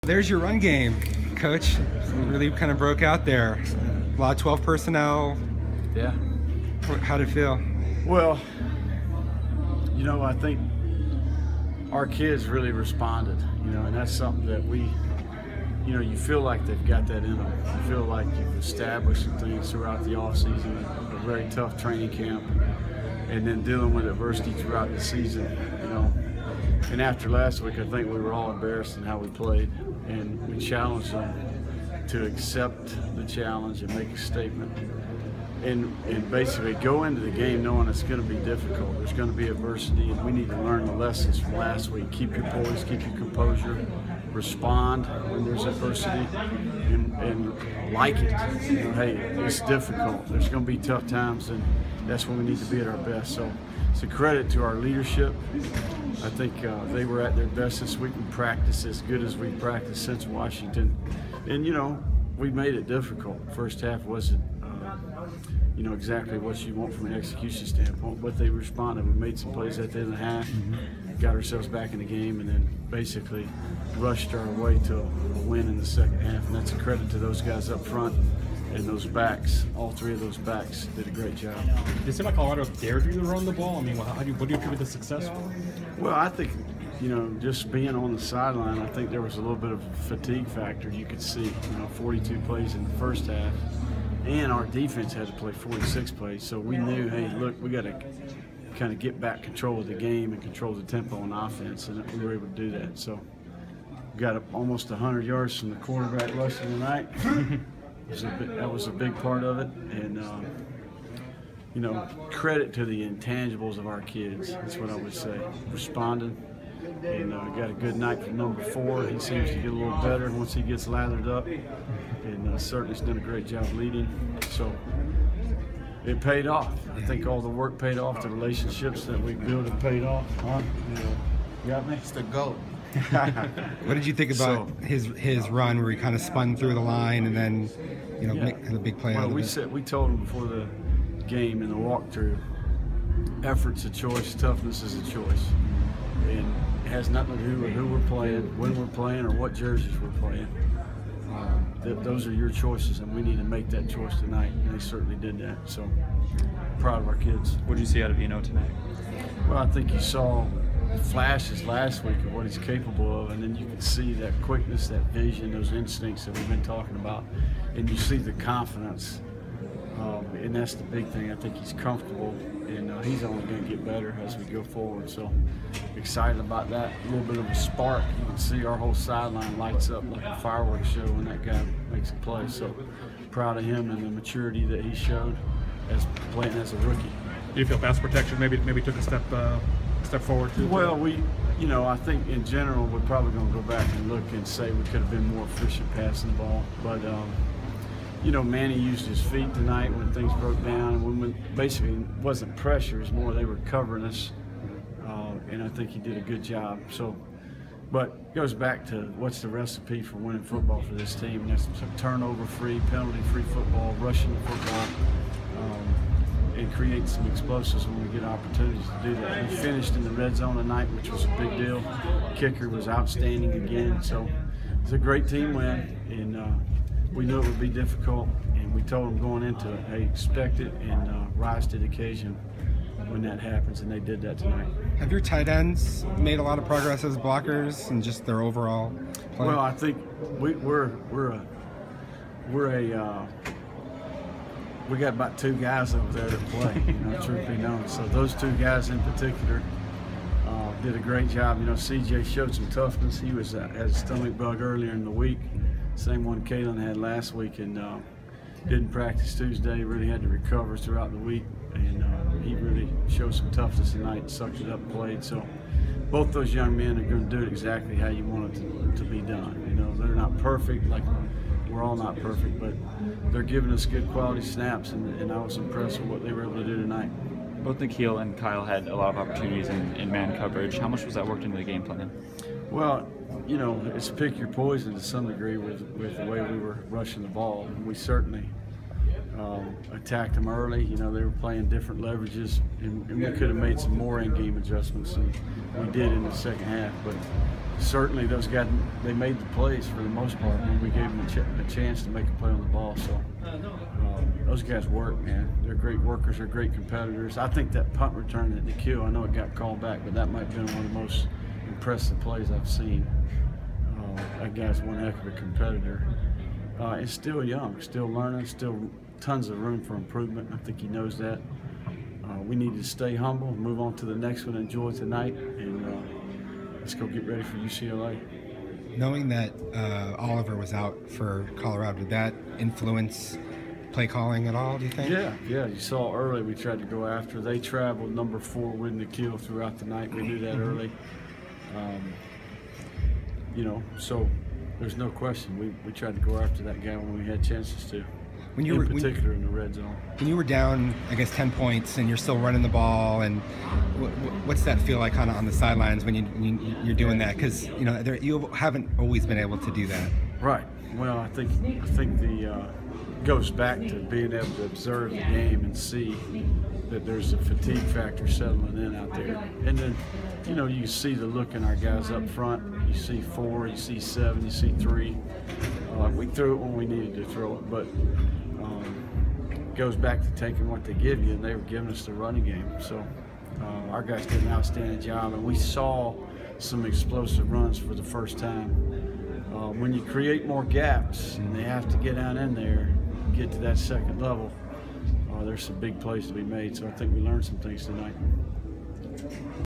There's your run game, Coach. Really kind of broke out there. A lot of 12 personnel. Yeah. How'd it feel? Well, you know, I think our kids really responded, you know, and that's something that we, you know, you feel like they've got that in them. You feel like you've established some things throughout the offseason, a very tough training camp, and then dealing with adversity throughout the season, you know. And after last week, I think we were all embarrassed in how we played, and we challenged them to accept the challenge and make a statement. And basically go into the game knowing it's going to be difficult. There's going to be adversity, and we need to learn the lessons from last week. Keep your poise, keep your composure, respond when there's adversity, and like it. You know, hey, it's difficult. There's going to be tough times, and that's when we need to be at our best. So it's a credit to our leadership. I think they were at their best this week. We practiced as good as we practiced since Washington. And, you know, we made it difficult. First half wasn't you know, exactly what you want from an execution standpoint, but they responded. We made some plays at the end of the half, got ourselves back in the game, and then basically rushed our way to a win in the second half. And that's a credit to those guys up front and those backs. All three of those backs did a great job. Did it seem like Colorado dared you to run the ball? I mean, what do you attribute the success for? Well, I think, you know, just being on the sideline, I think there was a little bit of a fatigue factor. You could see, you know, 42 plays in the first half. And our defense had to play 46 plays, so we knew, hey, look, we got to kind of get back control of the game and control the tempo on offense, and we were able to do that. So we got up almost 100 yards from the quarterback rushing tonight. That was a big part of it, and you know, credit to the intangibles of our kids. That's what I would say. Responding, and got a good night from number 4. He seems to get a little better once he gets lathered up. And certainly has done a great job leading. So it paid off. I think all the work paid off. The relationships that we built have paid off. Huh? You got me? It's the GOAT. What did you think about his run where he kind of spun through the line and then, you know, make a big play out of it? We told him before the game in the walkthrough, effort's a choice, toughness is a choice. And it has nothing to do with who we're playing, when we're playing, or what jerseys we're playing. Those are your choices, and we need to make that choice tonight, and they certainly did that. So, proud of our kids. What did you see out of Eno tonight? Well, I think you saw flashes last week of what he's capable of, and then you can see that quickness, that vision, those instincts that we've been talking about, and you see the confidence, and that's the big thing. I think he's comfortable, and he's only going to get better as we go forward. So excited about that. A little bit of a spark. You can see our whole sideline lights up like a fireworks show when that guy makes a play. So proud of him and the maturity that he showed as playing as a rookie. Do you feel pass protection maybe took a step forward too? Well, you know, I think in general we're probably going to go back and look and say we could have been more efficient passing the ball, but you know, Manny used his feet tonight when things broke down, and when basically it wasn't pressure, it was more they were covering us, and I think he did a good job. So, but it goes back to what's the recipe for winning football for this team, and that's turnover-free, penalty-free football, rushing the football, and create some explosives when we get opportunities to do that. We finished in the red zone tonight, which was a big deal. Kicker was outstanding again, so it's a great team win, and we knew it would be difficult, and we told them going into it, hey, expect it and rise to the occasion when that happens, and they did that tonight. Have your tight ends made a lot of progress as blockers and just their overall play? Well, I think we got about 2 guys over there that play, you know, truth be known. So those 2 guys in particular did a great job. You know, CJ showed some toughness. He was had a stomach bug earlier in the week. Same one Kalen had last week, and didn't practice Tuesday. Really had to recover throughout the week, and he really showed some toughness tonight, sucked it up and played. So both those young men are going to do it exactly how you want it to be done. You know, they're not perfect, like we're all not perfect, but they're giving us good quality snaps, and I was impressed with what they were able to do tonight. Both Nikhil and Kyle had a lot of opportunities in man coverage. How much was that worked into the game plan? Well, you know, it's pick your poison to some degree with the way we were rushing the ball. We certainly attacked them early. You know, they were playing different leverages, and we could have made some more in-game adjustments than we did in the second half. But certainly those guys, they made the plays for the most part when we gave them a chance to make a play on the ball. So those guys work, man. They're great workers. They're great competitors. I think that punt return at Napier, I know it got called back, but that might have been one of the most impressive plays I've seen. That guy's one heck of a competitor. And still young, still learning, still tons of room for improvement. I think he knows that. We need to stay humble, move on to the next one, enjoy tonight, and let's go get ready for UCLA. Knowing that Oliver was out for Colorado, did that influence play calling at all, do you think? Yeah. You saw early we tried to go after. They traveled number 4 with the kill throughout the night. We knew that early. You know, so there's no question. We tried to go after that guy when we had chances to. In particular in the red zone. When you were down, I guess 10 points, and you're still running the ball, and what's that feel like kind of on the sidelines when you're doing that? Because you know you haven't always been able to do that. Right. Well, I think the goes back to being able to observe the game and see that there's a fatigue factor settling in out there, and then you know you see the look in our guys up front. You see 4, you see 7, you see 3. We threw it when we needed to throw it, but goes back to taking what they give you, and they were giving us the running game. So our guys did an outstanding job, and we saw some explosive runs for the first time. When you create more gaps and they have to get down in there, get to that second level, there's some big plays to be made. So I think we learned some things tonight.